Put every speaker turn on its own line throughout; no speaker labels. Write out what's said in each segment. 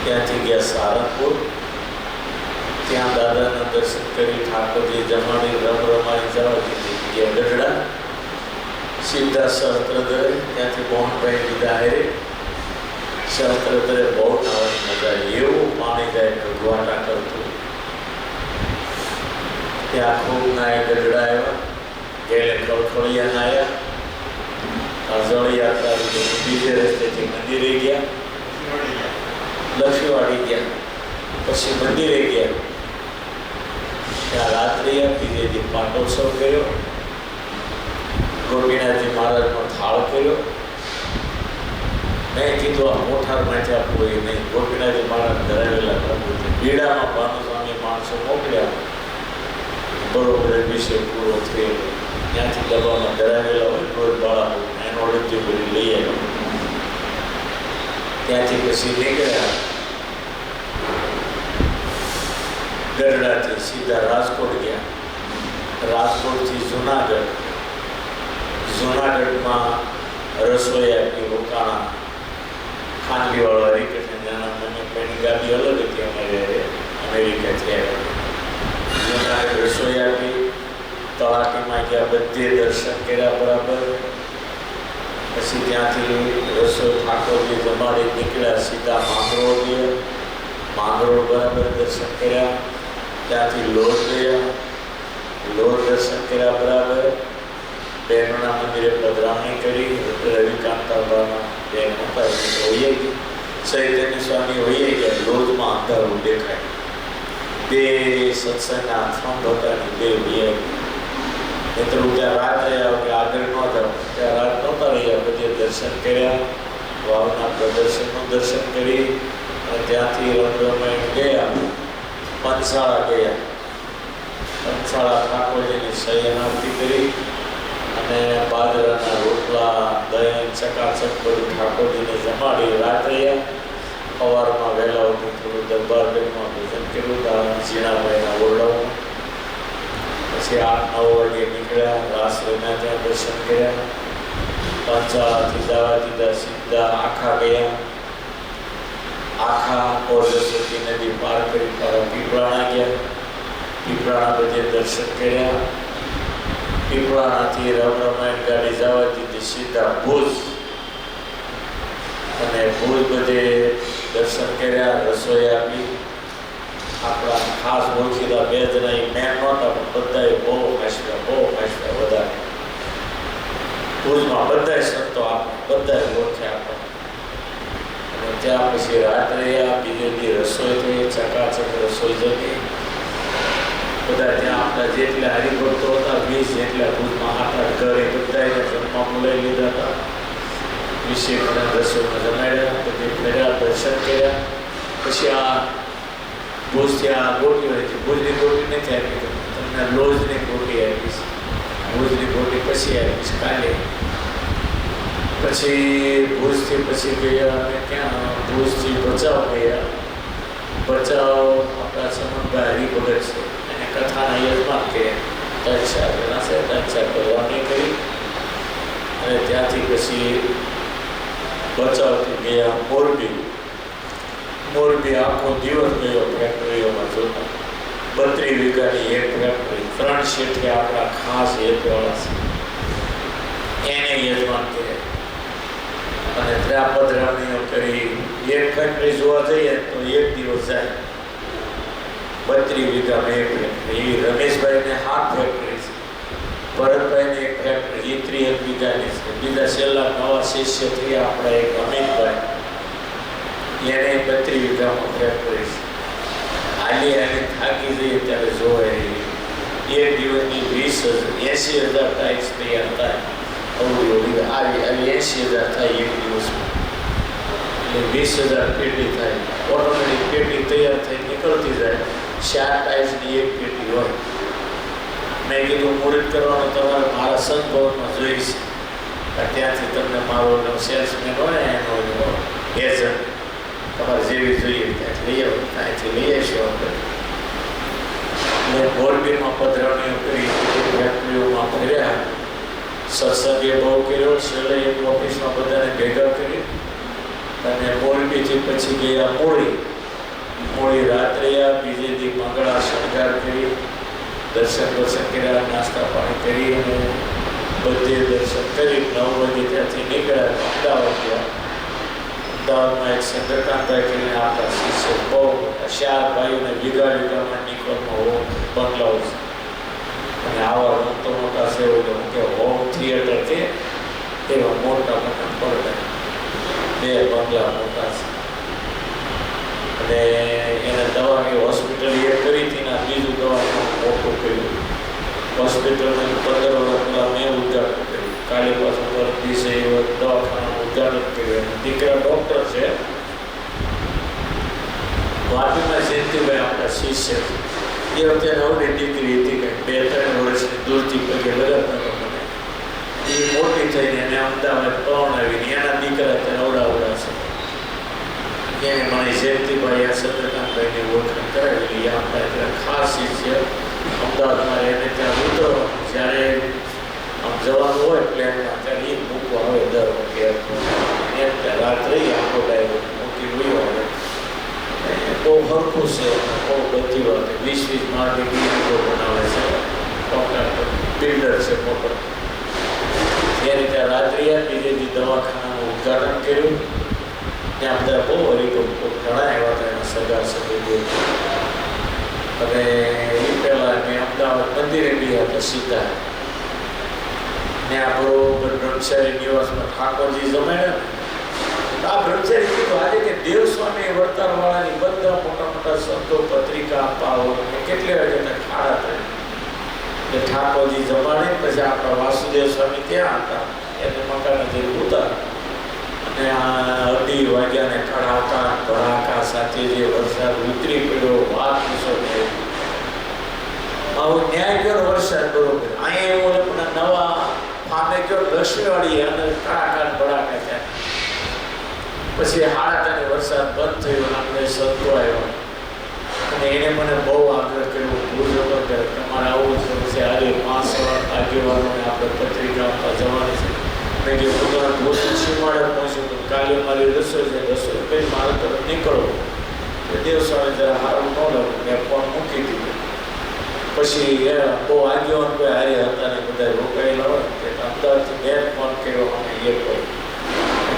ત્યાંથી ગયા સારંગપુર, ત્યાં દાદાના દર્શન કરી ઠાકોરજી જમાડી રમ રમાઈ જવા દીધી ગયા ગઢડા, સીધા સહસ્ત્રધરે, ત્યાંથી મોહનભાઈ લીધા હારે સહસ્ત્રધરે બહુ નાવાની મજા, એવું પાણી જાય ગગવાટા કરતું. ત્યાં ખૂબ નાય ગઢડા આવ્યા, ગેલે ખળખળિયા નાયા, અરજળી યાત્રા બીજે રસ્તેથી મંદિરે ગયા, લક્ષ્મીવાડી ગયા, પછી મંદિરે ગયા, ત્યાં રાત્રિ બીજે દી પાટોત્સવ કર્યો, ગોપીનાથજી મહારાજનો થાળ કર્યો. મેં કીધું આ મોઠારમાં ત્યાં કોઈ નહીં, ગોપીનાથજી મહારાજ ધરાવેલા પ્રભુ છે. બીડામાં ભાનુસ્વામી માણસો મોકલ્યા, બરોબર વિષય પૂરો થયો. ત્યાંથી ડબ્બામાં ધરાવેલા હોય રોજ બાળકો એનો અડધી બધી લઈ આવ્યો. ત્યાંથી પછી નીકળ્યા ગઢડાથી સીધા રાજકોટ ગયા, રાજકોટથી જુનાગઢ, જુનાગઢમાં રસોઈ આપી રોકાણા. ખાનગીવાળા હરિકૃષ્ણના મને ગાડી અલગ હતી, અમારે અમેરિકાથી આવ્યા. જુનાગઢ રસોઈ આપી, તળાટીમાં ગયા, બધે દર્શન કર્યા બરાબર. પછી ત્યાંથી રસોઈ ઠાકોરજી જમાડી નીકળ્યા, સીધા માંગરોળ ગયા, માંગરોળ બરાબર દર્શન કર્યા. ત્યાંથી લોઢ ગયા, લોઢ દર્શન કર્યા બરાબર. બહેનોના મંદિરે પધરામણી કરી, રવિકાંતાબાના બેન હતા હોઈએ ગઈ, ચૈતન્ય સ્વામી હોઈએ ગયા. લોઢમાં અંધારું દેખાય, બે સત્સંગના આશ્રમ હતા ને બે હોઈએ. મિત્રો ત્યાં રાત રહ્યા કે આગળ ન જાઓ, ત્યાં રાત નહોતા રહ્યા. બધે દર્શન કર્યા, વાવના પ્રદર્શનનું દર્શન કરી અને ત્યાંથી રંગરમાઈ ગયા, પંચશાળા ગયા. પંચશાળા ઠાકોરજીની શયન આરતી કરી અને બાજરાના રોટલા, દહીં, ચકાચક બધું ઠાકોરજીને જમાડી રાત રહ્યા. સવારમાં વહેલા ઉઠી થોડું દરબારગઢમાં ભોજન કર્યું ઝીણાભાઈના ઓરડામાં. પછી 8-9 વાગે નીકળ્યા, રાસ રમ્યા, ત્યાં દર્શન કર્યા. પંચાળાથી જવા દીધા, સીધા આખા ગયા. આખા ઓરસતી નદી પાર કરી પીપળાણા ગયા. પીપળાણા બધે દર્શન કર્યા. પીપળાણાથી રમરમાયણ ગાડી જવા દીધી, સીધા ભુજ, અને ભુજ બધે દર્શન કર્યા, રસોઈ આપી. આપણા ખાસ ઓળખીતા 2 જણા મેન નહોતા, પણ બધાએ બહુ ખાસ્યા વધારે. ભુજમાં બધા સંતો આપણે બધાએ ઓળખ્યા આપણે. અને ત્યાં પછી રાત્રે બીજે દી રસોઈ થઈ, ચકાચક રસોઈ જતી. બધા ત્યાં આપણા જેટલા હરિભક્તો હતા 20 જેટલા ભુજમાં 8-8 ઘરે બધાને જમવા બોલાવી લીધા હતા. 20 ઘણા રસોઈમાં જમાડ્યા, બધે ફર્યા, દર્શન કર્યા. પછી આ ભુજથી આ ગોટી હોય છે, ભુજની ગોટી નથી આપી, તમને લોજની ગોટી આપીશ. ભુજની ગોટી પછી આપીશ કાલે. પછી ભુજથી પછી ગયા અને ક્યાં ભુજથી ભચાઉ ગયા. ભચાઉ આપણા સમનભાઈ હરિભગત છે, એને કથાના યજમાન કર્યા. 3-4 જણા છે, 3-4 પધરામણી કરી અને ત્યાંથી પછી ભચાઉથી ગયા મોરબી. મોરબી આખો દિવસ ગયો ફેક્ટરીઓમાં જોતા. 32 વીઘાની એક ફેક્ટરી, 3 શેઠે આપણા ખાસ હેતવાળા છે, એને યજમાન કર્યા. અને ત્યાં પધરામણીઓ કરી. એક ફેક્ટરી જોવા જઈએ તો 1 દિવસ જાય. 32 વીઘામાં એક ફેક્ટરી. એવી રમેશભાઈને 7 ફેક્ટરી છે, ભરતભાઈને એક ફેક્ટરી, એ 63 વીઘાની છે. બીજા છેલ્લા નવા શિષ્ય થયા આપણા એક અમિતભાઈ, એને 32 વીઘામાં ફેક્ટરી છે. હાલી હાલી થાકી જઈએ ત્યારે જોવે એક દિવસની 80,000 ટાઈપ્સ તૈયાર થાય. આવી 80,000 થાય એક દિવસમાં, એટલે 20,000 પેટી થાય. ઓટોમેટિક પેટી તૈયાર થઈ નીકળતી જાય. 4 ટાઈપ્સની એક પેટી હોય. મેં કીધું મુહૂર્ત કરવાનું તમારે મારા સંતભવનમાં જોઈશ. ત્યાંથી તમને મારો સેલ્સમેન હોય ને એનો એજન્ટ તમારે જેવી જોઈએ ત્યાંથી લઈ આવો, ત્યાંથી લઈ આવીશું આપણે. મોરબીમાં પધરામણીઓ કરી, ફેક્ટરીઓમાં ફર્યા, સત્સંગે બહુ કર્યો. છેલ્લે એક ઓફિસમાં બધાને ભેગા કરી અને મોરબીથી પછી ગયા મૂળી. મોડી રાત્રે બીજે દી મંગળા શણગાર કરી દર્શન કર્યા, નાસ્તા પાણી કરી અને બધે દર્શન કરી 9 વાગે ત્યાંથી નીકળ્યા. અમદાવાદ ગયા. અમદાવાદમાં એક ચંદ્રકાંતભાઈ કરીને આપણા શિષ્ય બહુ મોટા 4 ભાઈઓને વીઘામાં નીકળમાં બંગલાઓ છે અને આવા મોટો મોટા છે એવું કે હોમ થિયેટર છે એવા મોટા મોટા પડદા 2 બંગલા મોટા છે. અને એને દવાની હોસ્પિટલ એક કરી હતી ને બીજું દવાખાનું મોટું કર્યું. હોસ્પિટલને 15 વર્ષ પહેલાં મેં ઉદ્ઘાટન કર્યું. કાલે પાછું પર દિવસે દવાખાનાનું ઉદ્ઘાટન કર્યું. દીકરા ડૉક્ટર છે. વાપીમાં જયંતિભાઈ આપણા શિષ્ય છે. એ વખતે નવડી દીકરી હતી કંઈક 2-3 વર્ષની દૂરથી પગે લગાડતા મને. એ મોટી થઈને એને અમદાવાદ પરણાવીને એના દીકરા તે નવડાવડા છે. એને મને જયંતિભાઈ આ ચંદ્રકાંતભાઈની ઓળખાણ કરાવેલી. આપણા ખાસ શિષ્ય અમદાવાદમાં એને ત્યાં ઉતરવાનું જ્યારે આમ જવાનું હોય પ્લેનમાં ત્યારે એ મૂકવા આવે દર વખતે એમ ત્યાં રાત્રે આખો ડાયરો મૂકી ગયો આવે. બહુ હરખું છે, બહુ બધી વાત 20-20 માળની બિલ્ડિંગો બનાવે છે. કોન્ટ્રાક્ટર બિલ્ડર છે મોટો. એ રીતે રાત્રે બીજે દી દવાખાનાનું ઉદ્ઘાટન કર્યું. ત્યાં બધા બહુ હરિભક્તો ઘણા એવા હતા એના સગા સંબંધીઓ. અને એ પહેલાં મેં અમદાવાદ મંદિરે ગયા હતા સીધા. ત્યાં બરોબર બ્રહ્મચારી નિવાસમાં ઠાકોરજી જમાડ્યા. આ બ્રહ્મચારી કીધું આજે કે દેવસ્વામી વર્તારવાળાની બધા મોટા મોટા સંતો પત્રિકા આપવા કેટલી વાગે ખાડા થાય એટલે ઠાકોરજી જમાડે. પછી આપણા વાસુદેવ સ્વામી ત્યાં હતા એને મકાને જઈ ઉતાર અને આ 2:30 વાગ્યાને કડાકા ભડાકા સાથે જે વરસાદ ઉતરી પડ્યો વાત પૂછો નહીં. આવો ન્યાય ગયો વરસાદ બરોબર. અહીંયા એવું પણ નવા ફામે ગયો લક્ષ્મીવાળી અને કડાકા ભડાકા ત્યાં. પછી 8:30 વરસાદ બંધ થયો. આપણે સંતો આવ્યો અને એને મને બહુ આગ્રહ કર્યો ભૂલ વગર તમારે આવું છે. પછી આજે 5 આગેવાનોને આપણે પત્રિકા આપવા જવાની છે. મેં કે પોતાના ભૂલ સીમાડે પહોંચ્યું તો કાલે મારી રસોઈ છે. રસોઈ કરી મારે તરફ નીકળવો તો દેવસ્વામી જરા સારું ન લાગ્યું. મેં ફોન મૂકી દીધું. પછી બહુ આગેવાન કોઈ હારે હતા ને બધા રોકાયેલા હોય કે અમદાવાદથી મેં ફોન કર્યો અને એ કોઈ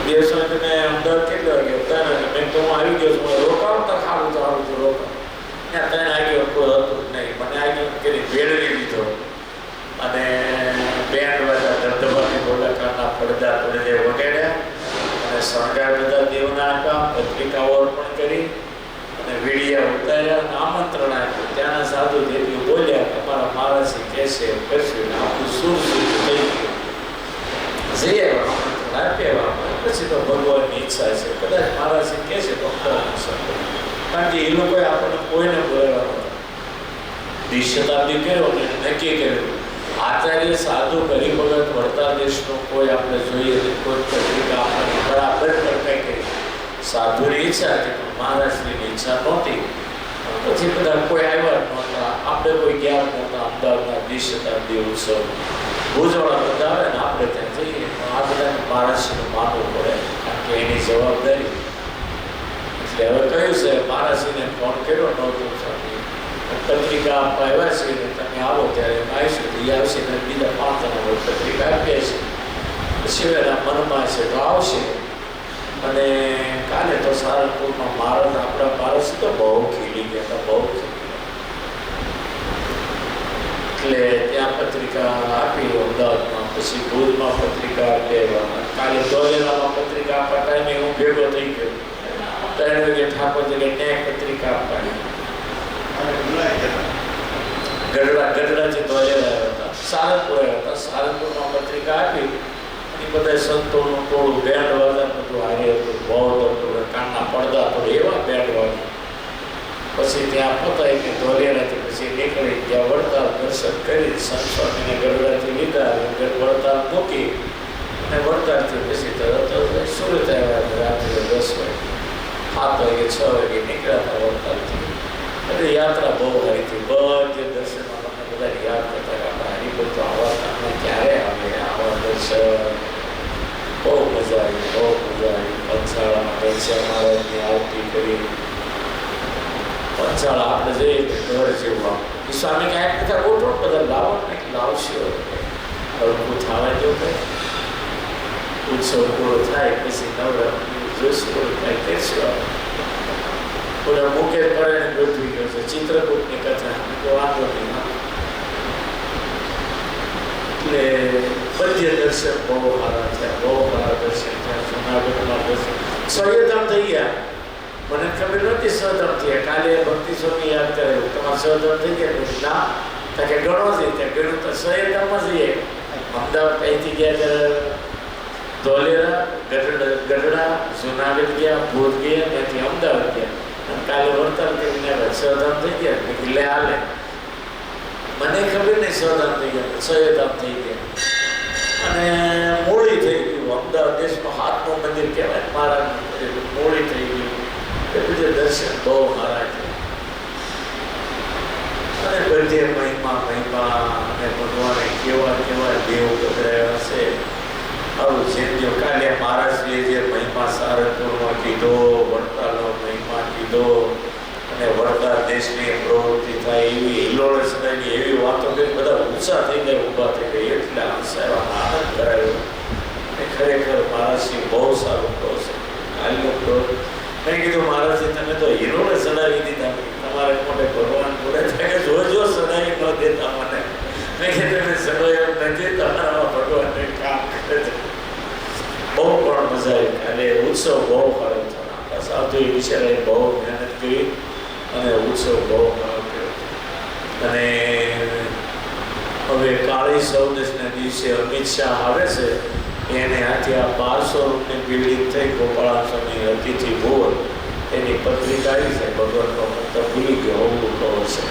દેવસ્વામી તમે અમદાવાદ કેટલા વાગે હતા ને મેં તો હું આવી ગયો છું. રોકાવું તો ખાવું તો સારું તો રોકાવું. ત્યાં 3 આગેવાન કોઈ હતું જ નહીં. મને આગેવાન કરી ભેળવી દીધો અને બેન્ડ વાળા ધબધબાની ગોળાકારના પડદા પડદે વગાડ્યા અને શણગાર બધા દેવના આપ્યા. પત્રિકાઓ અર્પણ કરી અને વીડિયા ઉતાર્યા અને આમંત્રણ આપ્યું. ત્યાંના સાધુ દેવીઓ બોલ્યા તમારા મહારાજથી કહેશે કરશું આપણું સુર થઈ ગયું. જઈએ આમંત્રણ આપ્યા. પછી તો ભગવાનની ઈચ્છા છે કદાચ મહારાજથી કહેશે તો કારણ કે એ લોકોએ આપણને કોઈને બોલાવ્યા હતા. 20 શતાબ્દી કર્યો ને નક્કી કર્યું આચાર્ય સાધુ ગરીબ ભગત વડતાલ દેશનો કોઈ આપણે જોઈએ ને કોઈ પત્રિકા આપણને બરાબર કઈ કરી. સાધુની ઈચ્છા હતી પણ મહારાજની ઈચ્છા નહોતી. પછી બધા કોઈ આવ્યા નહોતા. આપણે કોઈ ગયા નહોતા. અમદાવાદના 20 શતાબ્દી ઉત્સવ ભુજવાળા બધા આવે ને આપણે ત્યાં જઈએ પણ આ બધાને મહારાજનું માનવું પડે કારણ કે એની જવાબદારી. એટલે હવે કહ્યું છે મહારાજને ફોન કર્યો નહોતું પત્રિકા આપવા આવ્યા છે ને તમે આવો ત્યારે આવીશું. એ આવશે ને બીજા 5 જણા પત્રિકા આપીએ છીએ. પછી એના મનમાં છે તો આવશે. અને કાલે તો સારંગપુરમાં મહારાજ આપણા મહારાજ તો બહુ ખીલી ગયા હતા બહુ એટલે ત્યાં પત્રિકા આપી અમદાવાદમાં. પછી ભુજમાં પત્રિકા આપી આવ્યા. કાલે ધોલેરામાં પત્રિકા આપવા ટાઈમે હું ભેગો થઈ ગયો. 3 વાગે ઠાકોરજીને ન્યાય પત્રિકા આપવાની ગઢડાથી ધોલેરા આવ્યા હતા. સારંગપુર આવ્યા હતા. સારંગપુરમાં પત્રિકા આપી એ બધા સંતોનું ટોળું બેન્ડ વાજા બધું હારે હતું. બહુ હતું કાનના પડદા તો એવા બેન્ડ વાજા. પછી ત્યાં પતાવી કે ધોલેરાથી પછી નીકળી ત્યાં વડતાલ દર્શન કરી સંત સ્વામીને ગઢડાથી લીધા વડતાલ મૂકી અને વડતાલથી પછી તરત સુરત આવ્યા રાત્રે 10 વાગે. 7 વાગે 6 વાગે નીકળ્યા હતા વડતાલથી. એટલે યાત્રા બહુ સારી હતી. બધે દર્શનમાં તમને બધા યાદ કરતા કે આપણા હરિભક્તો આવા કામમાં ક્યારે આવે આવા દર્શન. બહુ મજા આવી બહુ મજા આવી. પંચાળામાં ઘનશ્યામ મહારાજની આરતી કરી પંચાળ આપણે જઈએ ઘર જેવું એ સ્વામી કાંઈક બધા ગોઠવો બધા લાવો કંઈક લાવશે હળવું થવા જો કંઈ ઉત્સવ પૂરો થાય પછી નવરાત્રી જોશું કાંઈ કરશું બધા મુકે પડે ને ગોઠવી ગયો છે ચિત્રકૂટની કથા તો વાંધો નહીં એટલે પદ્ય દર્શન બહુ સારા થયા બહુ સારા દર્શન થયા જુનાગઢમાં દર્શન સ્વયંધામ થઈ ગયા મને ખબર નહોતી સ્વધામ થયા કાલે ભક્તિ સ્વામી યાદ કરેલું તમારે સ્વધામ થઈ ગયા ના કે ગણો છે ત્યાં ગણું તો સ્વયંધામમાં જઈએ અમદાવાદ અહીંથી ગયા ત્યારે ધોલેરા ગઢડા જુનાગઢ ગયા ભૂત ગયા ત્યાંથી અમદાવાદ ગયા અને કાલે વર્તન કરીને સ્વધામ થઈ ગયા એટલે હાલે મને ખબર નહીં સ્વધામ થઈ ગયા સ્વયંધામ થઈ ગયા અને મૂળી થઈ ગયું અમદાવાદ દેશનું હાથનું મંદિર કહેવાય મારા મૂળી થઈ ગયું એ બધે દર્શન બહુ સારા છે અને બધે મહિમા અને ભગવાને કેવા કેવા દેવ પધરાયા છે આવું જેમ જો કાલે મહારાજજીએ જે મહિમા સારંગપુરમાં કીધો વડતાલનો મહિમા કીધો અને વડતાલ દેશની પ્રવૃત્તિ થાય એવી હિલોળ સદાયની એવી વાતો કરી બધા ઉત્સાહ થઈ ગયા ઊભા થઈ ગયા એટલે હંસાવાનો આનંદ કરાયો એ ખરેખર મહારાજજી બહુ સારું કહો છે કાલનો કહો મેં કીધું મહારાજજી તમે તો હિરોને સડાવી દીધા તમારે મોટે ભગવાન બોલે છે કે જોજો સડાવી ન દેતા મને મેં કીધું તમે સડાવ્યો નથી તમારા ભગવાનને કામ કરે છે બહુ પણ મજા આવી અને ઉત્સવ બહુ સારો થયો આપણા સાધુ વિચારે બહુ મહેનત કરી અને ઉત્સવ બહુ સારો કર્યો અને હવે કાળી ચૌદશના દિવસે અમિત શાહ આવે છે એને આથી આ 1200 રૂમની બિલ્ડિંગ થઈ ગોપાળા સ્વામી અતિથિ ભવન એની પત્રિકા આવી છે ભગવાનનો મંત્ર ભૂલી ગયો હોવું કહો છે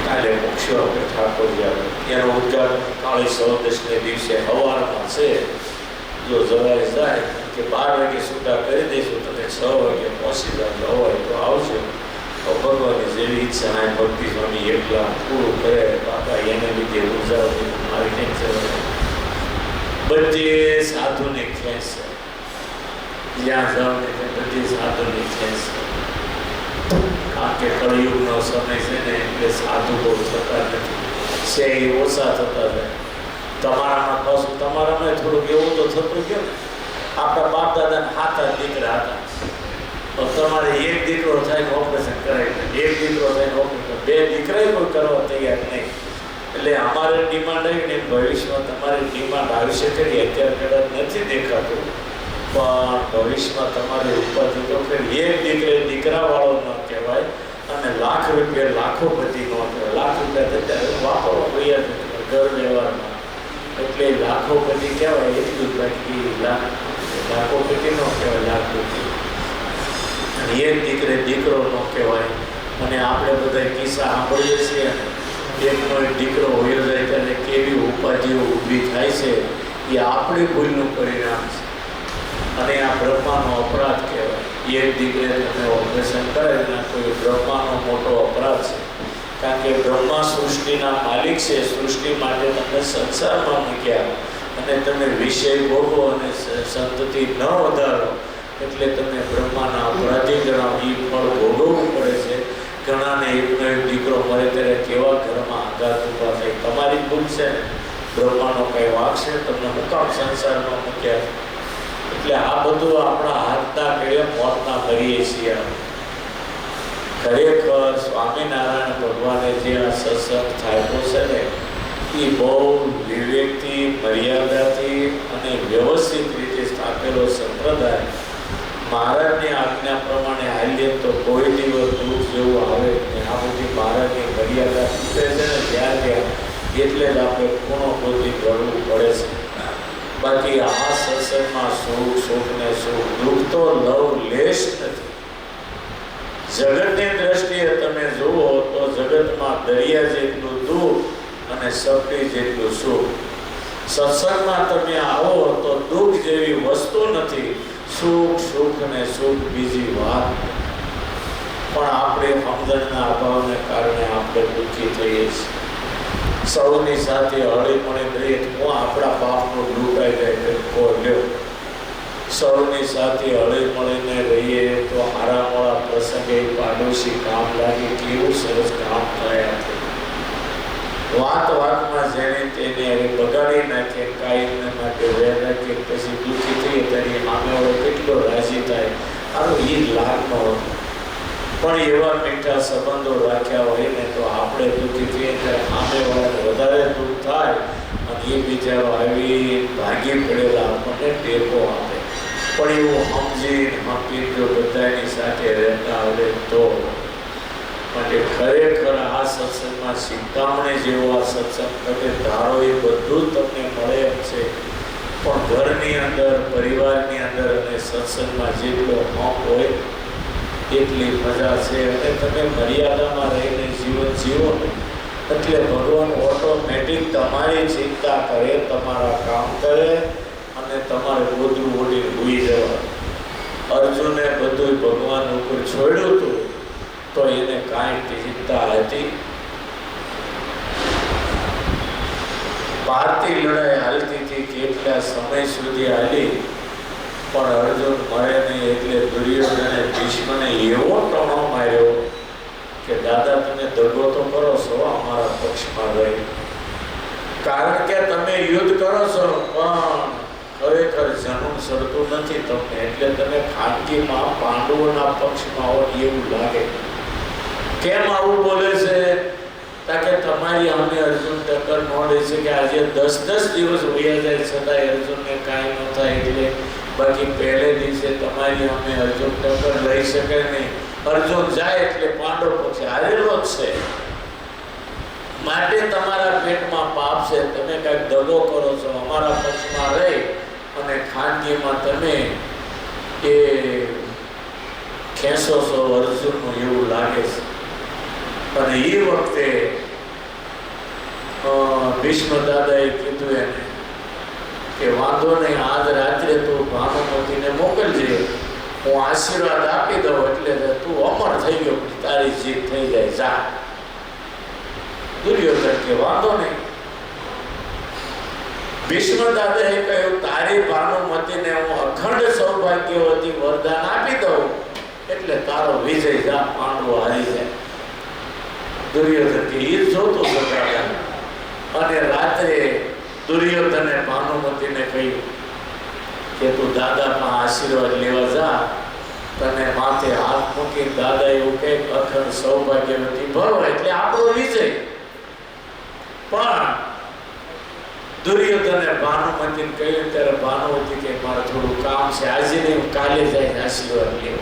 કાલે મોક્ષો આપણે ઠાકોરજી આવે એનું ઉદ્ઘાટન કાળી ચૌદશને દિવસે સવારમાં છે જો જવાય જાય કે 12 વાગે છૂટા કરી દઈશું તમે 6 વાગે પહોંચી જાઓ હોય તો આવજો તો ભગવાનની જેવી ઈચ્છા આ ભક્તિ સ્વામી એકલા પૂરું કરે બાપા એને લીધે ઉર્જાઓની મારી ટેન્શન બધે સાધુની ખેંચ છે જ્યાં જાઓ ને બધી સાધુની ખેંચ છે કારણ કે કળિયુગનો સમય છે ને એટલે સાધુ બહુ થતા નથી છે એ ઓછા થતા જાય તમારામાં પાછું તમારામાં થોડુંક એવું તો થતું ગયું ને આપણા બાપ દાદાના 7 દીકરા હતા તો તમારે એક દીકરો થાય ઓપરેશન કરાવી એક દીકરો થાય ઓપરેશન 2 દીકરા કોઈ કરવા તૈયાર નહીં એટલે અમારે ડિમાન્ડ આવી ને ભવિષ્યમાં તમારી ડિમાન્ડ આવી શકે અત્યારે કદાચ નથી દેખાતું પણ ભવિષ્યમાં તમારી ઉપાધિ તો એક દીકરાવાળો ન કહેવાય અને લાખ રૂપિયા લાખોપતિ ન કહેવાય લાખ રૂપિયા અત્યારે વાપરવા ગયા ઘર વ્યવહારમાં એટલે લાખોપતિ કહેવાય એટલું બાકી લાખોપતિ ન કહેવાય લાખ રૂપિયા અને એક દીકરો ન કહેવાય અને આપણે બધા કિસ્સા સાંભળીએ છીએ એકનો એક દીકરો હોયો જાય ત્યારે કેવી ઉપાધિઓ ઊભી થાય છે એ આપણી ભૂલનું પરિણામ છે અને આ બ્રહ્માનો અપરાધ કહેવાય એક દીકરે તમે ઓપરેશન કરાવી નાખો એ બ્રહ્માનો મોટો અપરાધ છે કારણ કે બ્રહ્મા સૃષ્ટિના માલિક છે સૃષ્ટિ માટે તમને સંસારમાં મૂક્યા અને તમે વિષય ભોગવો અને સંતતિ ન વધારો એટલે તમે બ્રહ્માના અપરાધી ગણાવો એ ફળ ભોગવવું પડે છે ઘણાને એકનો એક દીકરો મળે ત્યારે કેવા ઘરમાં આઘાત ઊભા થાય તમારી ભૂલ છે ને બ્રહ્માનો કંઈ વાક છે તમને મુકામ સંસારમાં મૂક્યા એટલે આ બધું આપણા હાથના કેળે મોતના મરીએ છીએ ખરેખર સ્વામિનારાયણ ભગવાને જે આ સત્સંગ થાયકો છે ને એ બહુ વિવેકથી મર્યાદાથી અને વ્યવસ્થિત રીતે સ્થાપેલો સંપ્રદાય મહારાજની આજ્ઞા પ્રમાણે હાલીએ તો કોઈ દિવસ દુઃખ જેવું આવે ને આ બધી મહારાજની મર્યાદા તૂટે છે ને ત્યાં એટલે જ આપણે પૂર્ણ બુદ્ધિ કરવું પડે છે બાકી આ સત્સંગમાં સુખ ને સુખ દુઃખ તો લેશ નથી જગતની દ્રષ્ટિએ તમે જુઓ તો જગતમાં દરિયા જેટલું દુઃખ અને સપટી જેટલું સુખ સત્સંગમાં તમે આવો તો દુઃખ જેવી વસ્તુ નથી સુખ ને સુખ બીજી વાત પણ આપણે સમજણના અભાવને કારણે આપણે દુઃખી થઈએ છીએ સૌની સાથે હળી મળી રહીએ હું આપણા બાપનો લૂંટાઈ જાય લ્યો સૌની સાથે હળી મળીને રહીએ તો હારા મોડા પ્રસંગે પાડોશી કામ લાગે, કેવું સરસ કામ થાય. વાત વાતમાં જેને તેને બગાડી નાખે, કાંઈ માટે વેર રાખે, પછી દુઃખી થઈ તેની સામેવાળો કેટલો રાજી થાય. આનું એ લાગનો પણ એવા મીઠા સંબંધો રાખ્યા હોય ને તો આપણે દુઃખી થઈએ ત્યારે સામેવાળાને વધારે દુઃખ થાય અને એ બિચારો આવી ભાગી પડેલા આપણને ટેકો આપે. પણ એવું સમજી હંપી જો બધાની સાથે રહેતા આવે તો માટે ખરેખર આ સત્સંગમાં શિખામણી જેવો આ સત્સંગ તમે ધારો એ બધું જ તમને મળે એમ છે. પણ ઘરની અંદર, પરિવારની અંદર અને સત્સંગમાં જેટલો હક હોય એટલી મજા છે. અને તમે મર્યાદામાં રહીને જીવન જીવો ને એટલે ભગવાન ઓટોમેટિક તમારી ચિંતા કરે, તમારા કામ કરે અને તમારે ગોદરું ઓઢી ભૂઈ જવા. અર્જુને બધું ભગવાન ઉપર છોડ્યું હતું તો એને કાંઈ ચિંતા હતી. ભારતીય લડાઈ હાલતી હતી, કેટલા સમય સુધી હાલી, પણ અર્જુન મરે નહીં એટલે દુર્યોધને ભીષ્મને એવો ટણો માર્યો કે દાદા તમે દગો તો કરો છો અમારા પક્ષમાં રહી, કારણ કે તમે યુદ્ધ કરો છો પણ ખરેખર જન્મ સરતું નથી તમને, એટલે તમે ખાનગીમાં પાંડવોના પક્ષમાં હો એવું લાગે. કેમ આવું બોલે છે? તાકે તમારી અમને અર્જુન ટક્કર ન લે છે કે આજે 10-10 દિવસ વયા જાય છતાંય અર્જુનને કાંઈ ન થાય. એટલે બાકી પહેલે દિવસે તમારી અમે અર્જુન ટક્કર લઈ શકે નહીં. અર્જુન જાય એટલે પાંડવ પક્ષ હારેલો જ છે. માટે તમારા પેટમાં પાપ છે, તમે કાંઈક દગો કરો છો, અમારા પક્ષમાં રહી અને ખાનગીમાં તમે એ ખેંચો છો અર્જુનનું એવું લાગે છે. અને એ વખતે ભીષ્મ દાદાએ કીધું એને કે વાંધો નહીં, આજ રાત્રે તું ભાનુમતીને મોકલજે, હું આશીર્વાદ આપી દઉં એટલે તું અમર થઈ ગયો, તારી જીત થઈ જાય, જા. દુર્યોધન કે વાંધો નહીં. ભીષ્મ દાદાએ કહ્યું તારી ભાનુમતીને હું અખંડ સૌભાગ્યવતી વરદાન આપી દઉં એટલે તારો વિજય, જા, પાંડવો હારી જાય. દુર્યોધન કે એ જોતો સકાય. અને રાત્રે દુર્યોધને ભાનુમતીને કહ્યું કે તું દાદા પાસે આશીર્વાદ લેવા જા, તને માથે હાથ મૂકી દાદા એવું કહે અખંડ સૌભાગ્યવતી ભવ એટલે આપણો વિજય. પણ દુર્યોધને ભાનુમતીને કહ્યું ત્યારે ભાનુમતી કે મારે થોડું કામ છે, આજે નહીં કાલે જઈને આશીર્વાદ લેવો.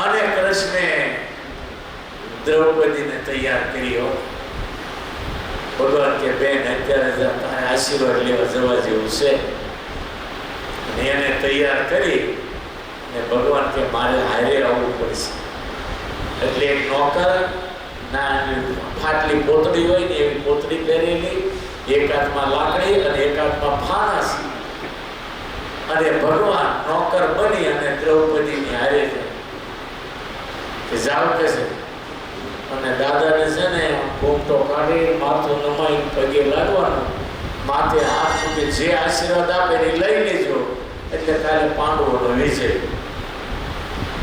અને કૃષ્ણે દ્રૌપદીને તૈયાર કર્યો. ભગવાન કે બેન અત્યારે તારે આશીર્વાદ લેવા જવા જેવું છે. અને એને તૈયાર કરી ને ભગવાન કે મારે હારે આવવું પડશે. એટલે એક નોકર ના ફાટલી પોતળી હોય ને એવી પોતળી પહેરેલી, એક હાથમાં લાકડી અને એક હાથમાં ફાનસ, અને ભગવાન નોકર બની અને દ્રૌપદીની હારે કે જાવ કે છે. અને દાદાને છે ને ઘૂમટો કાઢી માથું નમાઈ પગે લાગવાનું, માથે હાથ મૂકી જે આશીર્વાદ આપે એ લઈ લેજો એટલે કાલે પાંડવોનો વિજય.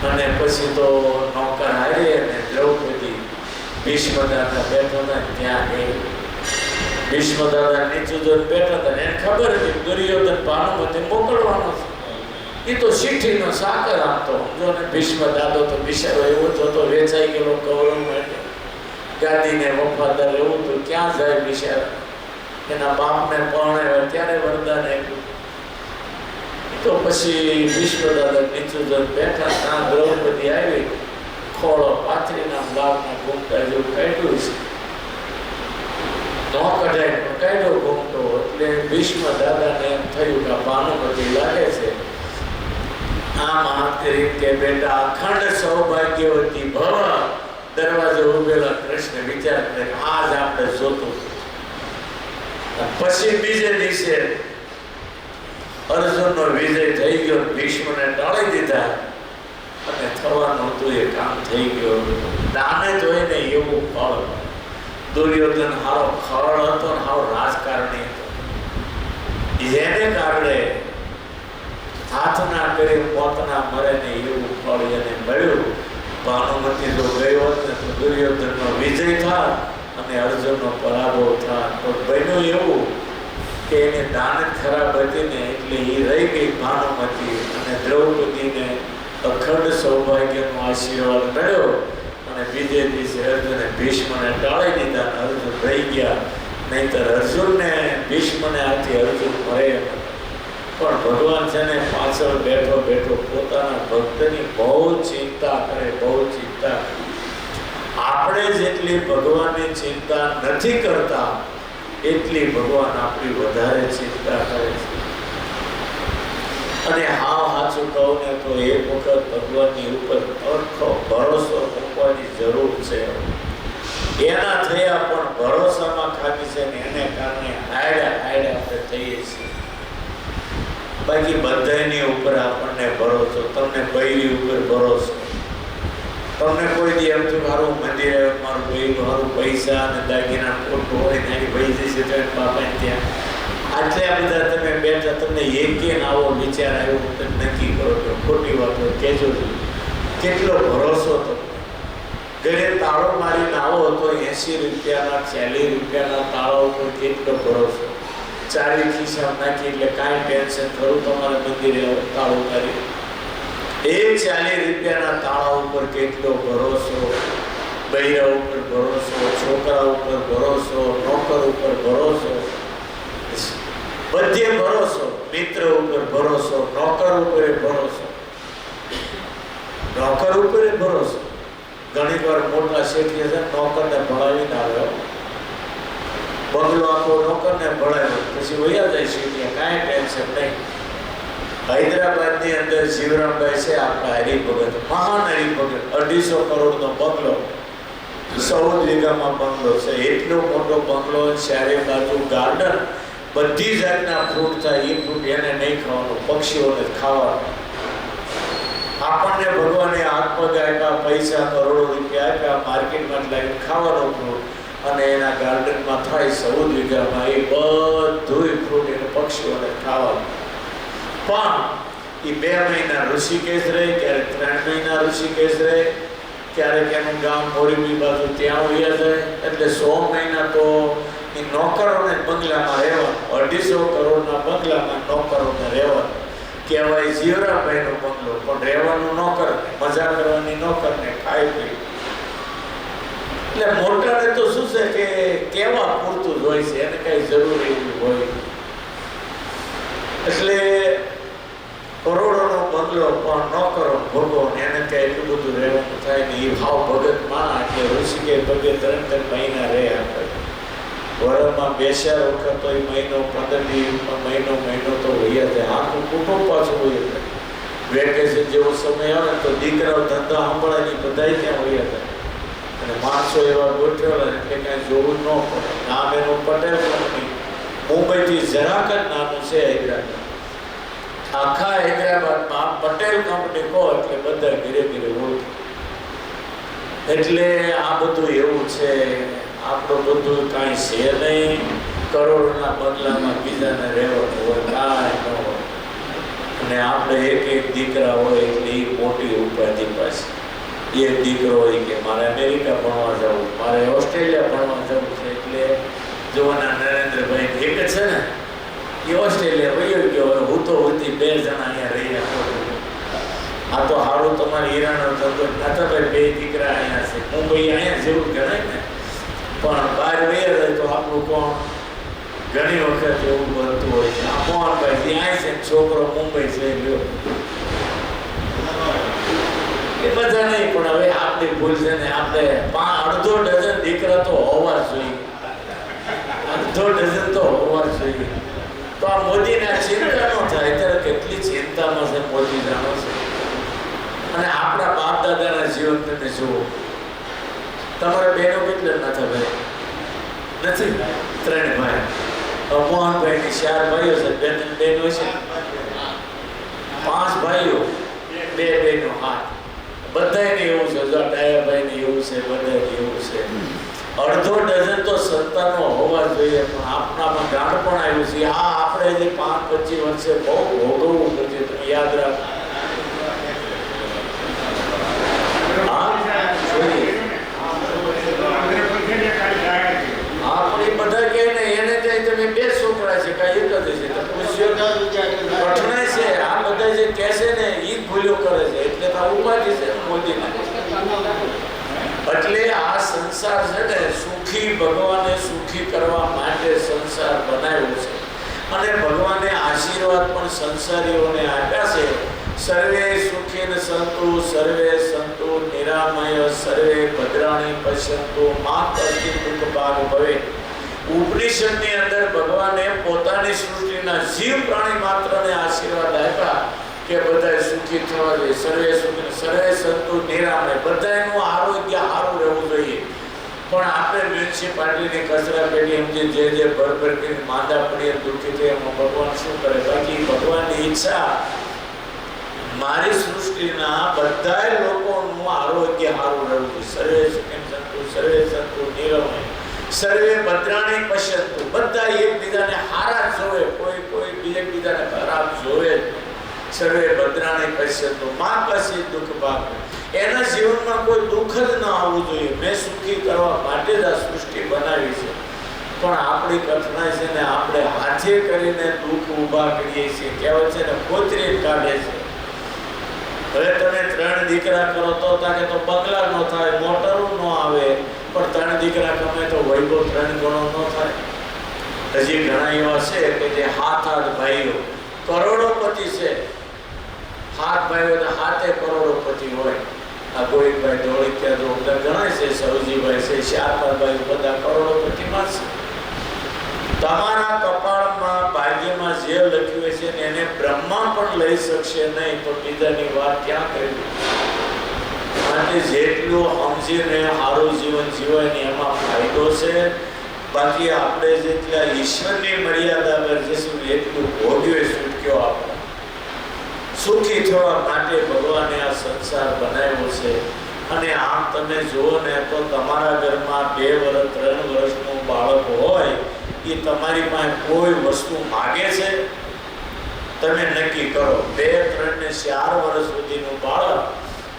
અને પછી તો નોકર હારે અને દ્રૌપદી ભીષ્મ દાદા બેઠો હતા ત્યાં ગઈ. ભીષ્મ દાદા નીચું જોઈને બેઠા હતા. એને ખબર હતી દુર્યોધન ભાનુમતી મોકલવાનો છે. એ તો ચીઠીનો સાકર આપતો. જો ને ભીષ્મ દાદો તો બિચારો એવો જ હતો, વેચાઈ ગયેલો કૌરવ માટે, ગાદીને વફાદાર એવું તો ક્યાં જાય બિચારા. એના બાપને પરણાવ્યા ત્યારે વરદાન આપ્યું. તો પછી ભીષ્મ દાદા નીચું જોઈને બેઠા. ત્યાં દ્રૌપદી આવી, ખોળો પાથરીના બાપના ઘૂમટા જેવું કાઢ્યું છે. ન કઢાય પણ કાઢ્યો ઘૂમટો. એટલે ભીષ્મ દાદાને એમ થયું કે ભાનુમતી લાગે છે. આમ હાથ કરી કે બેટા અખંડ સૌભાગ્યવતી ભવ. દરવાજે ઉભેલા કૃષ્ણ વિચાર કરે આજ આપણે જોતું. પછી બીજે દિવસે અર્જુનનો વિજય થઈ ગયો, ભીષ્મને ટાળી દીધા અને થવાનું હતું એ કામ થઈ ગયું. દાને જોઈને એવું ફળ. દુર્યોધન હારો ખળ હતો ને હારો રાજકારણી હતો. જેને કારણે હાથ ના કરી પોતના મરે ને એવું ફળ એને મળ્યું. ભાનુમતી જો ગયો હોત ને તો દુર્યોધનનો વિજય થાત અને અર્જુનનો પરાભવ થાત. તો બન્યું એવું કે એને દાનત ખરાબ હતી ને એટલે એ રહી ગઈ ભાનુમતી, અને દ્રૌપદીને અખંડ સૌભાગ્યનો આશીર્વાદ મળ્યો. અને બીજે દિવસે અર્જુને ભીષ્મને ટાળી દીધા, અર્જુન રહી ગયા. નહીંતર અર્જુનને ભીષ્મને આથી અર્જુન મરે. પણ ભગવાન છે ને પાછળ બેઠો બેઠો પોતાના ભક્તની બહુ ચિંતા કરે, બહુ ચિંતા. આપણે જેટલી ભગવાનની ચિંતા નથી કરતા એટલી ભગવાન આપણી વધારે ચિંતા કરે છે. અને હા સાચું કહું ને તો એક વખત ભગવાનની ઉપર અરખો ભરોસો મૂકવાની જરૂર છે. એના થયા પણ ભરોસામાં ખામી છે ને એને કારણે હાયડા આપણે થઈએ છીએ. બાકી બધાની ઉપર આપણને ભરોસો. તમને બૈરી ઉપર ભરોસો, તમને કોઈ દી એમ તો મારું મંદિર મારું બૈરું મારું પૈસા અને દાગીના ખોટું હોય ને એની પૈસા છે તો બાપાને ત્યાં આટલા બધા તમે બેઠા, તમને એકે આવો વિચાર આવ્યો તમે નક્કી કરો તો ખોટી વાત હોય કહેજો. કેટલો ભરોસો તમને. ઘરે તાળો મારીને આવો તો 80 રૂપિયાના 40 રૂપિયાના તાળા ઉપર કેટલો ભરોસો. 40 ખિસ્સામાં નાખી એટલે કાંઈ ટેન્શન ખરું તમારે મંદિરે તાળું કરી. એ 40 રૂપિયાના તાળા ઉપર કેટલો ભરોસો. બૈરા ઉપર ભરોસો, છોકરા ઉપર ભરોસો, નોકર ઉપર ભરોસો, બધે ભરોસો. મિત્ર ઉપર ભરોસો, નોકર ઉપર ભરોસો, નોકર ઉપર ભરોસો. ઘણી વાર મોટા શેઠીએ છે નોકરને ભણાવીને આવ્યો, બંગલો આખો નોકરને ભણાવ્યો, પછી વયા જાય શેઠિયા, કાંઈ ટેન્શન નહીં. હૈદરાબાદની અંદર શિવરામભાઈ છે આપણા હરિભગત, મહાન હરિભગત. 250 કરોડનો બંગલો, 14 વીઘામાં બંગલો છે. એટલો મોટો બંગલો, ચારે બાજુ ગાર્ડન, બધી જાતના ફ્રૂટ થાય. એ ફ્રૂટ એને નહીં ખાવાનું, પક્ષીઓને ખાવાનું. આપણને ભગવાને આત્મગ આપ્યા, પૈસા કરોડો રૂપિયા આપ્યા, માર્કેટમાં લાવીને ખાવાનો ફ્રૂટ, અને એના ગાર્ડનમાં થાય 14 વીઘામાં એ બધું ફ્રૂટ એને પક્ષીઓને ખાવાનું. પણ એ 2 મહિના ઋષિકેશ રહે, ક્યારેક 3 મહિના ઋષિકેશ રહે, ક્યારેક એનું ગામ મોરબી બાજુ ત્યાં વયા જાય. એટલે 100 મહિના તો એ નોકરોને બંગલામાં રહેવાનું. 250 કરોડના બંગલામાં નોકરોને રહેવાનું. કહેવાય શિવરામભાઈનો બંગલો, પણ રહેવાનું નોકરને, મજા કરવાની નોકરને, ખાઈ પી. એટલે મોટાને તો શું છે કે કેવા પૂરતું જ હોય છે, એને કઈ જરૂરી હોય. એટલે કરોડોનો બંગલો પણ નોકરો ભોગવો, એને કઈ એટલું બધું રહેવાનું થાય ને. એ ભાવ ભગત માં એટલે ઋષિકેશ ભગત 3 મહિના રહે. આપણે વરમાં 2-4 વખત તો એ મહિનો 15 દિવસમાં મહિનો તો વૈયા જાય. આખું કુટુંબ પાછું હોય જાય. વેકેશન જેવો સમય આવે તો દીકરાઓ ધંધા સંભાળાની બધા ત્યાં વૈયા જાય. અને માણસો એવા ગોઠવેલા એટલે કાંઈ જોવું ન પડે. નામ એનું પટેલ કંપની, મુંબઈથી જરાક જ નાનું છે હૈદરાબાદ. આખા હૈદરાબાદમાં પટેલ કંપની કહો એટલે બધા ધીરે ધીરે ઓળખે. એટલે આ બધું એવું છે. આપણું બધું કાંઈ છે નહીં. કરોડોના બંગલામાં બીજાને રહેવાનું હોય, કાંઈ ન હોય. અને આપણે એક દીકરા હોય એટલે એ મોટી ઉપાધિ પાસે. એક દીકરો હોય કે મારે અમેરિકા ભણવા જવું, મારે ઓસ્ટ્રેલિયા ભણવા જવું છે. એટલે જોવાના નરેન્દ્રભાઈ એક જ છે ને, એ ઓસ્ટ્રેલિયા વયો ગયો. હું તો હતી 2 જણા અહીંયા રહ્યા. આ તો સારું તમારે હીરાનો ધંધો નતા ભાઈ, 2 દીકરા અહીંયા છે. મુંબઈ અહીંયા જેવું ગણાય ને, પણ બહાર વયા જાય તો આપણું કોણ ઘણી વખત એવું બનતું હોય છે. આ મોહનભાઈ ત્યાં છે, છોકરો મુંબઈ છે ગયો. એ બધા નહીં, પણ હવે આપણી ભૂલ છે ને. આપણે 1/2 ડઝન દીકરા તો હોવા જોઈએ, 1/2 ડઝન તો હોવા જોઈએ. તો આ મોદીને ચિંતા ન થાય. ત્યારે કેટલી ચિંતામાં છે મોદી, જાણો છે. અને આપણા બાપ દાદાના જીવન તમે જુઓ. તમારા બહેનો કેટલા નથી ભાઈ? નથી, 3 ભાઈ. મોહનભાઈની 4 ભાઈઓ છે, 2 બહેનો છે. 5 ભાઈઓ, 2 બહેનો. 8. બધાને એવું છે. જો ડાયાભાઈને એવું છે, બધાને એવું છે. અડધો ડઝન તો સંતાનો હોવા જોઈએ, પણ આપણામાં ગાંઠપણ આવ્યું છે. આ આપણે જે 5-25 વર્ષે બહુ ભોગવવું પડશે. તમે યાદ રાખો. આપણે બધા કહે ને એને તમે 2 છોકરા છે, કાંઈ એક જ છે, કઠણાઈ છે. આ બધા જે કહે છે ને એ ભૂલ્યો કરે છે, એટલે તો ઉપાધી છે મોદીને. એટલે આ સંસાર છે ને સુખી, ભગવાને સુખી કરવા માટે સંસાર બનાવ્યો છે. અને ભગવાને આશીર્વાદ પણ સંસારીઓને આપ્યા છે. સર્વે સુખીન સંતુ, સર્વે સંતુ નિરામય, સર્વે ભદ્રાણી પશ્યંતુ મા કશ્ચિત દુઃખ ભાગ ભવે. ઉપનિષદની અંદર ભગવાને પોતાની સૃષ્ટિના જીવ પ્રાણી માત્રને આશીર્વાદ આપ્યા કે બધા સુખી થવા જોઈએ. સર્વે સુખી, સર્વે સંતુ નિરામય, બધાનું આરોગ્ય સારું રહેવું જોઈએ. પણ આપણે મ્યુનિસિપાલિટીની કચરા પેટી સમજી જે ભરભર કરીને માંદા પડીએ, દુઃખી થઈએ, એમાં ભગવાન શું કરે? બાકી ભગવાનની ઈચ્છા મારી સૃષ્ટિના બધા લોકોનું આરોગ્ય સારું રહેવું જોઈએ. સર્વે સુખી સંતુ, સર્વે સંતુ નિરામય, સર્વે ભદ્રાણી પશ્યંતુ, બધા એકબીજાને હારા જોવે, કોઈ એકબીજાને ખરાબ જોવે. સર્વે ભદ્રાણી પશ્યંતુ મા કશ્ચિત દુઃખ ભાગ. એના જીવનમાં કોઈ દુઃખ જ ન આવવું જોઈએ. મેં સુખી કરવા માટે જ આ સૃષ્ટિ બનાવી છે. પણ આપણી કલ્પના છે ને આપણે હાથે કરીને દુઃખ ઊભા કરીએ છીએ. કહેવાય છે ને કોતરી કાઢે છે. હવે તમે 3 દીકરા કરો તો તાકે તો બંગલા ન થાય, મોટરો ન આવે, પણ 3 દીકરા ગમે તો વૈભવ 3 ગણો ન થાય. હજી ઘણા એવા છે કે જે 7 ભાઈઓ કરોડોપતિ છે. 7 ભાઈઓ તો 7 કરોડોપતિ હોય. આ ગોવિંદભાઈ ધોળકિયા તો બધા ગણાય છે, સરોજીભાઈ છે, 4 ભાઈ બધા કરોડોપતિમાં છે. તમારા કપાળમાં ભાગ્યમાં જે લખ્યું છે ને એને બ્રહ્મા પણ લઈ શકશે નહીં, તો બીજાની વાત ક્યાં કરવી? માટે જેટલું સમજીને સારું જીવન જીવાય ને એમાં ફાયદો છે. બાકી આપણે જેટલા ઈશ્વરની મર્યાદા પર જશું એટલું ભોગવે છૂટક્યો. આપણે સુખી થવા માટે ભગવાને આ સંસાર બનાવ્યો છે. અને આમ તમે જુઓ ને તો તમારા ઘરમાં 2 વર્ષ 3 વર્ષનું બાળક હોય, એ તમારી પાસે કોઈ વસ્તુ માગે છે? તમે નક્કી કરો. 2, 3 ને 4 વર્ષ સુધીનું બાળક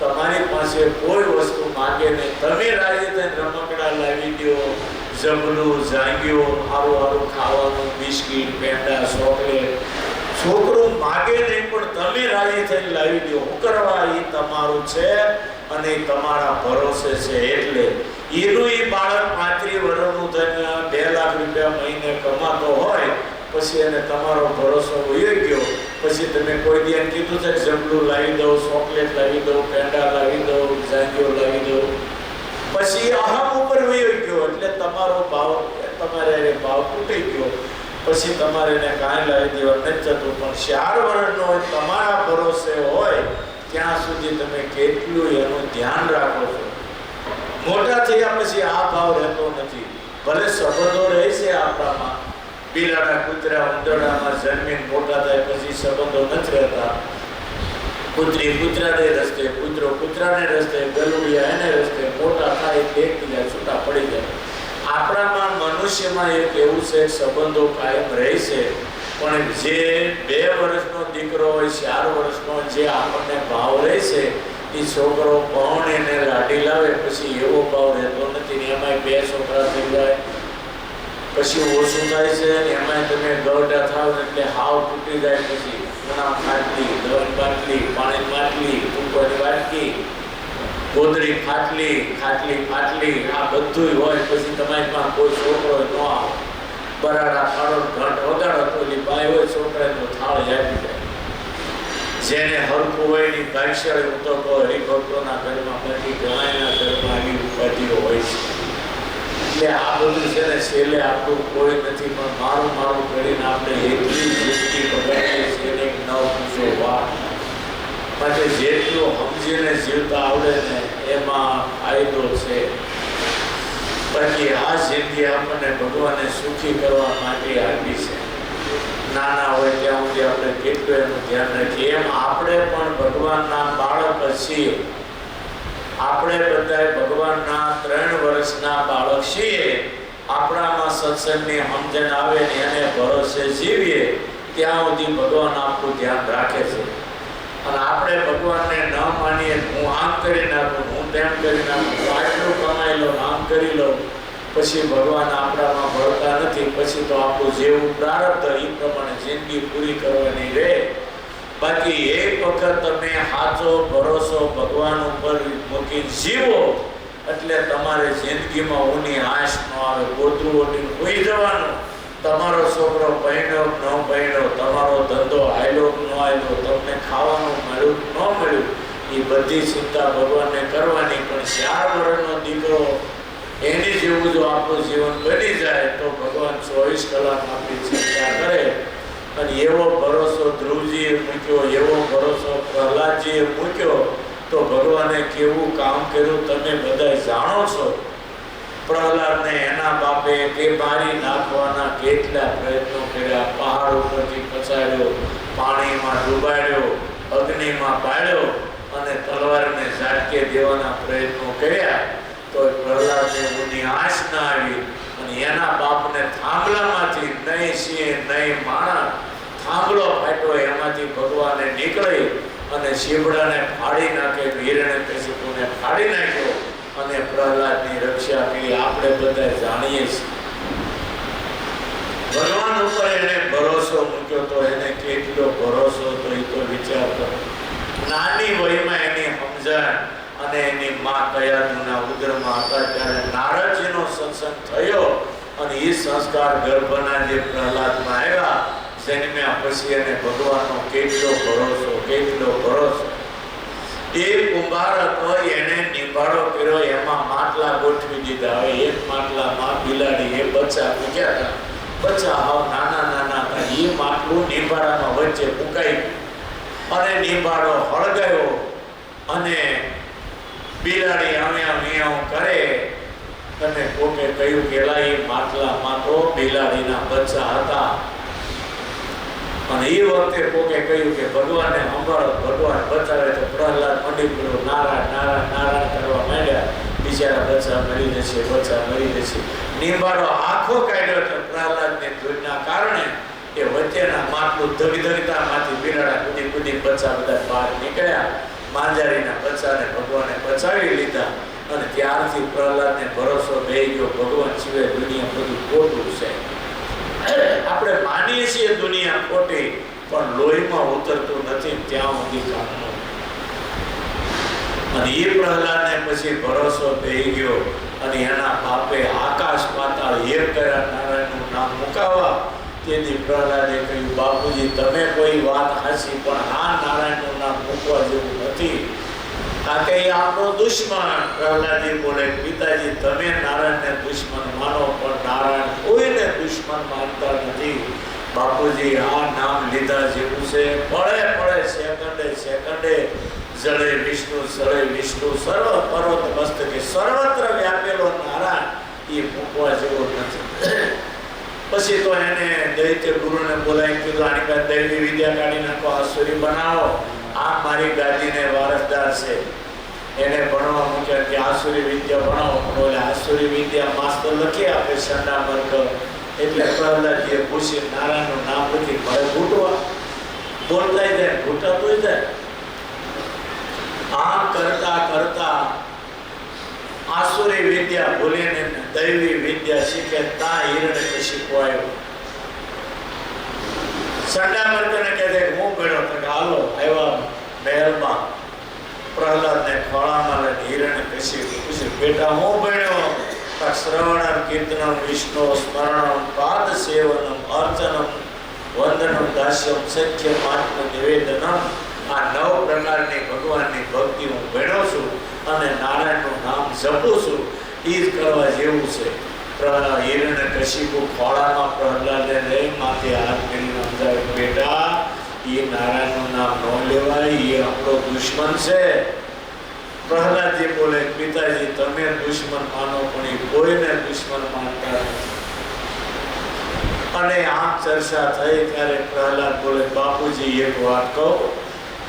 તમારી પાસે કોઈ વસ્તુ માગે નહીં, તમે રાજી થઈને રમકડા લાવી દો, જબલું, જાંગીઓ, સારું ખાવાનું, બિસ્કીટ, પેંડા, ચોકલેટ. છોકરું માગે નહીં પણ તમે રાજી થઈને લાવી દો. શું કરવા? એ તમારું છે અને એ તમારા ભરોસે છે. એટલે એનું એ બાળક 35 વર્ષનું થઈને 2 લાખ રૂપિયા મહિને કમાતો હોય, પછી એને તમારો ભરોસો વયો ગયો. પછી તમે કોઈ દિવસ કીધું છે જબલું લાવી દઉં, ચોકલેટ લાવી દઉં, પેંડા લાવી દઉં, જાંગીઓ લાવી દઉં, પછી અહમ ઉપર વયો ગયો. એટલે તમારો ભાવ, તમારે ભાવ તૂટી ગયો. પછી તમારે એને કાંઈ લાવી દેવા નથી જતું. પણ 4 વર્ષનો હોય, તમારા ભરોસે હોય, ત્યાં સુધી તમે કેટલું એનું ધ્યાન રાખો છો. મોટા થયા પછી આ ભાવ રહેતો નથી. ભલે સંબંધો રહે છે આપણામાં, બિલાડા, કૂતરા, ઉંદરડામાં જન્મીને મોટા થાય પછી સંબંધો નથી રહેતા. કૂતરી કૂતરાને રસ્તે, કૂતરો કૂતરાને રસ્તે, ગલુડિયા એને રસ્તે, મોટા થાય એટલે એકબીજા છૂટા પડી જાય. આપણામાં મનુષ્યમાં એક એવું છે, સંબંધો કાયમ રહે છે. પણ જે 2 વર્ષનો દીકરો હોય, 4 વર્ષનો, જે આપણને ભાવ રહે છે, એ છોકરો પરણીને લાડી લાવે પછી એવો ભાવ રહેતો નથી. એમાંય 2 છોકરા થઈ જાય પછી ઓછું થાય છે. એમાંય તમે ગરડા થાવ એટલે હાવ તૂટી જાય. પછી ખાટલી, દવાની બાટલી, પાણીની બાટલી, ટૂંકોની બાટલી, ગોદડી ખાટલી, ફાટલી, આ બધું હોય. પછી તમારી પાસે કોઈ છોકરો ન આવે, બરાડા ફાળો ઘંટ વગાડો તો ઓલી બાઈ હોય છોકરાનો થાળ આપી જાય. જેને હરખું હોય ની ભાગ્યશાળી, હું તો કહું હરિભક્તોના ઘરમાં, બાકી ઘણાના ઘરમાં આવી ઉપાધિઓ હોય છે. એટલે આ બધું છે ને છેલ્લે આપણું કોઈ નથી, પણ મારું કરીને આપણે એટલી જિંદગી બગાડીએ છીએ ને ન પૂછો વાત. માટે જેટલું સમજીને જીવતા આવડે ને એમાં ફાયદો છે. બાકી આ જિંદગી આપણને ભગવાને સુખી કરવા માટે આપી છે. નાના હોય ત્યાં સુધી આપણે કેટલું એનું ધ્યાન રાખીએ. એમ આપણે પણ ભગવાનના બાળક છીએ. આપણે બધા ભગવાનના 3 વર્ષના બાળક છીએ. આપણામાં સત્સંગની સમજણ આવે ને એને ભરોસે જીવીએ ત્યાં સુધી ભગવાન આપણું ધ્યાન રાખે છે. અને આપણે ભગવાનને ન માનીએ, હું આમ કરી નાખું, હું તેમ કરી નાખું, આટલું કમાઈ લઉં, આમ કરી લઉં, પછી ભગવાન આપણામાં ભળતા નથી. પછી તો આપણું જેવું પ્રારબ્ધ એ પ્રમાણે જિંદગી પૂરી કરવાની રહે. બાકી એક વખત તમે સાચો ભરોસો ભગવાન ઉપર મૂકી જીવો એટલે તમારે જિંદગીમાં ઊની આશ ન આવે. ગોતરું ઓઢીને સૂઈ જવાનું. તમારો છોકરો ભણ્યો ન ભણ્યો, તમારો ધંધો હાલ્યો ન હાલ્યો, તમને ખાવાનું મળ્યું ન મળ્યું, એ બધી ચિંતા ભગવાનને કરવાની. પણ 4 વર્ષનો દીકરો એની જેવું જો આપણું જીવન બની જાય તો ભગવાન 24 કલાક આપણી ચિંતા કરે. અને એવો ભરોસો ધ્રુવજીએ મૂક્યો, એવો ભરોસો પ્રહલાદજીએ મૂક્યો તો ભગવાને કેવું કામ કર્યું તમે બધા જાણો છો. પ્રહલાદને એના બાપે તે મારી નાખવાના કેટલા પ્રયત્નો કર્યા. પહાડ ઉપરથી પછાડ્યો, પાણીમાં ડૂબાડ્યો, અગ્નિમાં બાળ્યો અને તલવારને ઝાટકે દેવાના પ્રયત્નો કર્યા. તો પ્રહલાદને ઊની આશ ના આવી. અને એના બાપને થાંભલામાંથી નહીં સિંહ નહીં માણસ, થાંભલો ફાટ્યો, એમાંથી ભગવાને નીકળી અને શીવડાને ફાડી નાખે, હિરણ્યકશિપુને ફાડી નાખ્યો અને પ્રહલાદની રક્ષા કરી. આપણે બધા જાણીએ છીએ ભગવાન ઉપર એને ભરોસો મૂક્યો તો એને કેટલો ભરોસો તો એ તો વિચાર કરો. નાની વયમાં એની સમજણ અને એની માં કયાધુના ઉદરમાં હતા ત્યારે નારદજીનો સત્સંગ થયો અને એ સંસ્કાર ગર્ભના જે પ્રહલાદમાં આવ્યા. જન્મ્યા પછી એને ભગવાનનો કેટલો ભરોસો, કેટલો ભરોસો. એ કુંભાર હતો, એને નિભાડો કર્યો, એમાં માટલા ગોઠવી દીધા. હવે એક માટલામાં બિલાડી એ બચ્ચા મૂક્યા હતા. બચ્ચા હાવ નાના નાના હતા. એ માટલું નિભાડામાં વચ્ચે મુકાઈ અને નિભાડો હળગાયો અને બિલાડી આમ કરે અને કોકે કહ્યું કે એ માટલામાં તો બિલાડીના બચ્ચા હતા. અને એ વખતે કોકે કહ્યું કે ભગવાનને સંભાળો, ભગવાન બચાવે. તો પ્રહલાદ મંડી પડ્યો, નારાયણ નારાયણ નારાયણ કરવા માંડ્યા. બિચારા બચ્ચા મરી જશે, બચ્ચા મરી જશે. નિભાડો આખો કાઢ્યો તો પ્રહલાદની ધૂળના કારણે એ વચ્ચેના માટલું ધગધગતામાંથી બિલાડા કૂદી કૂદી બચ્ચા બધા બહાર નીકળ્યા. માંજારીના બચ્ચાને ભગવાને બચાવી લીધા. અને ત્યારથી પ્રહલાદને ભરોસો થઈ ગયો ભગવાન સિવાય દુનિયા બધું ખોટું છે. આપણે માનીએ છીએ દુનિયા ખોટી, પણ લોહીમાં ઉતરતું નથી ત્યાં સુધી કામનો. અને એ પ્રહલાદને પછી ભરોસો થઈ ગયો અને એના બાપે આકાશ પાતાળ એક કર્યા નારાયણનું નામ મુકાવવા. તેથી પ્રહલાદે કહ્યું, બાપુજી તમે કોઈ વાત હાચી, પણ આ નારાયણનું નામ મૂકવા જેવું નથી. આ કે આપણો દુશ્મન. પ્રહલાદજી બોલે, પિતાજી તમે નારાયણને દુશ્મન માનો, પણ નારાયણ કોઈને દુશ્મન માનતા નથી. બાપુજી આ નામ લીધા જેવું છે. પડે પડે સેકન્ડે સેકન્ડે જળે વિષ્ણુ સળે વિષ્ણુ સર્વ પર્વત મસ્તકે સર્વત્ર વ્યાપેલો નારાયણ એ મૂકવા જેવો નથી. પછી તો એને દૈત્ય ગુરુને બોલાવી કીધું, આની પાસે દૈવી વિદ્યા કાઢી નાખો, આસુરી બનાવો. આ મારી ગાદીને વારસદાર છે. એને ભણવા મૂક્યા કે આસુરી વિદ્યા ભણાવો. પણ આસુરી વિદ્યા માસ્તર લખી આપે સંડામર્ક. એટલે પ્રહલાદજીએ પૂછી નારાયણનું નામ લખી મારે ભૂટવા બોલતા જાય, ભૂટાતું જાય. આમ કરતા કરતા આસુરી વિદ્યા ભૂલીને દૈવી વિદ્યા શીખે. ત્યાં હિરણ્યકશિપુ આવ્યો. સંડામર્કને કહે છે હું ભણ્યો. તો હાલો આવ્યા મહેલમાં. પ્રહલાદને ખોળામાં લઈને હિરણ્યકશિપુ પૂછે, બેટા હું ભણ્યો? શ્રવણમ કીર્તનમ વિષ્ણુ સ્મરણમ પાદ સેવનમ અર્ચનમ વંદનમ દાસ્યમ સખ્યમ આત્મ નિવેદનમ. આ 9 પ્રકારની ભગવાનની ભક્તિ હું ભણ્યો છું અને નારાયણનું નામ જપું છું. એ જ કરવા જેવું છે. હિરણ્યકશિપુ ખોળામાં પ્રહલાદને લઈ માથે હાથ કરીને સમજાવે, બેટા એ નારાયણનું નામ ન લેવાય, એ આપણો દુશ્મન છે. પ્રહલાદજી બોલે, પિતાજી તમે દુશ્મન માનો, પણ એ કોઈને દુશ્મન માનતા નથી. અને આમ ચર્ચા થઈ ત્યારે પ્રહલાદ બોલે, બાપુજી એક વાત કહું.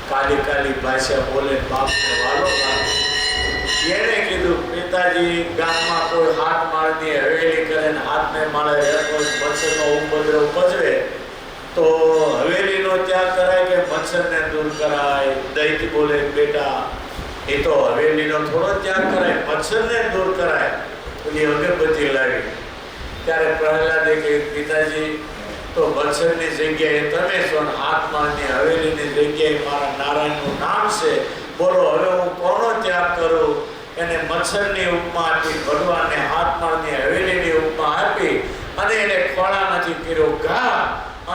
કાલી કાલી ભાષા બોલે, બાપને વાલો પિતાજી ગામમાં કોઈ હાથ માળની હવેલી કરે ને હાથને માળે રહેતો મચ્છરનો ઉપદ્રવ પજવે તો હવેલીનો ત્યાગ કરાય કે મચ્છરને દૂર કરાય? દૈત્ય બોલે બેટા એ તો હવેલીનો થોડો ત્યાગ કરાય, મચ્છરને દૂર કરાય. પેલી અગરબત્તી લાવી ત્યારે પ્રહલાદે કે પિતાજી તો મચ્છરની જગ્યાએ તમે છો, હાથમાળની હવેલીની જગ્યાએ મારા નારાયણનું નામ છે, બોલો હવે હું કોનો ત્યાગ કરું? એને મચ્છરની ઉપમા આપી, ભગવાનને હાથમાળની હવેલીની ઉપમા આપી અને એને ખોળામાંથી કર્યો ઘા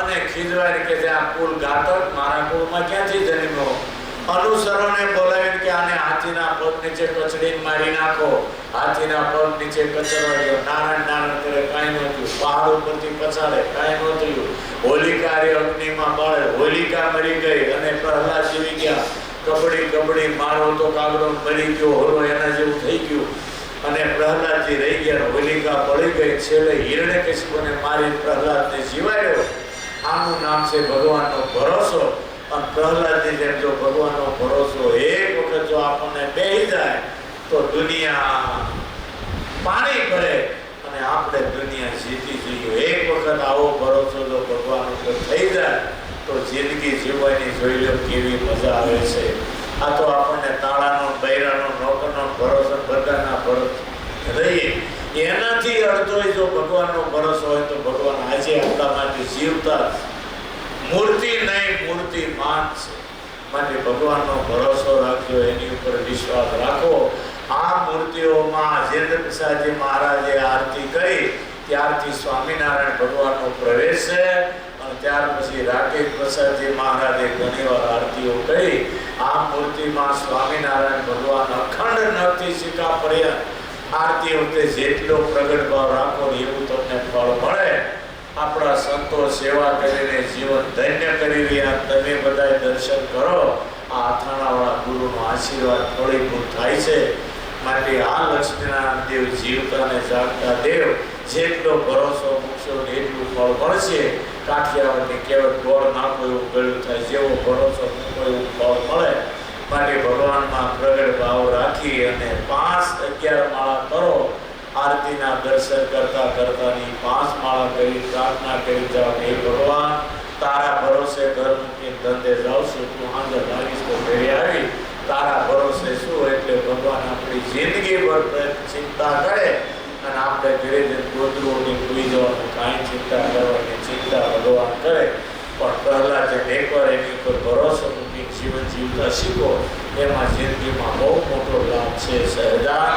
અને ખીજવાય કે આ કુલ ઘાતક મારા કુળમાં ક્યાંથી જન્મ્યો? અનુસરોને બોલાવીને કે આને હાથીના પગ નીચે કચડીને મારી નાખો, હાથીના પગ નીચે કચડવાયો. નારાયણ નારાયણ કરે, કાંઈ ન થયું. પહાડ ઉપરથી પછાડે, કાંઈ ન થયું. હોલિકા અગ્નિમાં બાળે, હોલિકા મરી ગઈ અને પ્રહલાદ જીવી ગયા. કબડી કબડી મારો તો કાગડો મરી ગયો, હોલો એના જેવું થઈ ગયું અને પ્રહલાદજી રહી ગયા. હોલિકા બળી ગઈ, છેલ્લે હિરણ્યકશિપુને મારી પ્રહલાદને જીવાડ્યો. આનું નામ છે ભગવાનનો ભરોસો. અને પ્રહલાદની જેમ જો ભગવાનનો ભરોસો એક વખત જો આપણને બેહી જાય તો દુનિયા પાણી ભરે અને આપણે દુનિયા જીતી જઈએ. એક વખત આવો ભરોસો જો ભગવાન ઉપર થઈ જાય તો જિંદગી જીવવાની જોઈ લો કેવી મજા આવે છે. આ તો આપણને તાળાનો, બૈરાનો, નોકરનો ભરોસો, બધાના ભરોસો રહીએ. એનાથી અડધો જો ભગવાનનો ભરોસો હોય તો ભગવાન આજે આપણા માટે જીવતા મૂર્તિ નહીં, મૂર્તિમાન છે. માટે ભગવાનનો ભરોસો રાખજો, એની ઉપર વિશ્વાસ રાખો. આ મૂર્તિઓમાં જેન્દ્ર પ્રસાદજી મહારાજે આરતી કરી ત્યારથી સ્વામિનારાયણ ભગવાનનો પ્રવેશ છે અને ત્યાર પછી રાકેશ પ્રસાદજી મહારાજે ઘણી વાર આરતીઓ કરી. આ મૂર્તિમાં સ્વામિનારાયણ ભગવાન અખંડ નરથી સિક્કા પડ્યા. આરતી વખતે જેટલો પ્રગટ ભાવ રાખો એવું તમને ફળ મળે. આપણા સંતો સેવા કરીને જીવન ધન્ય કરી રહ્યા, તમે બધા દર્શન કરો. આ અથાણાવાળા ગુરુનો આશીર્વાદ ફળીભૂત થાય છે. માટે આ લક્ષ્મીનારાયણ દેવ જીવતા અને જાગતા દેવ, જેટલો ભરોસો મૂકશો એટલું ફળ મળશે. કાઠિયાવાડની કહેવત ગોળ નાખો એવું ગળ્યું થાય, જેવો ભરોસો મૂકો એવું ફળ મળે. માટે ભગવાનમાં પ્રગટ ભાવ રાખી અને 5-11 માળા કરો. આરતીના દર્શન કરતા કરતાની 5 માળા કરી પ્રાર્થના કરી જાઓ. હે ભગવાન, તારા ભરોસે ઘર મૂકીને ધંધે જાઉં છું, તું આંગળ લાગીશ તો ઘરે આવી. તારા ભરોસે શું એટલે ભગવાન આપણી જિંદગી ભર ચિંતા કરે અને આપણે ઘરે જઈને ગોદરોની ભૂલી જવાનું, કાંઈ ચિંતા કરવાની ચિંતા ભગવાન કરે. પણ પ્રહલાદ એકવાર એની ઉપર ભરોસો મૂકી જીવન જીવતા શીખો, એમાં જિંદગીમાં બહુ મોટો લાભ છે. સહજાનંદ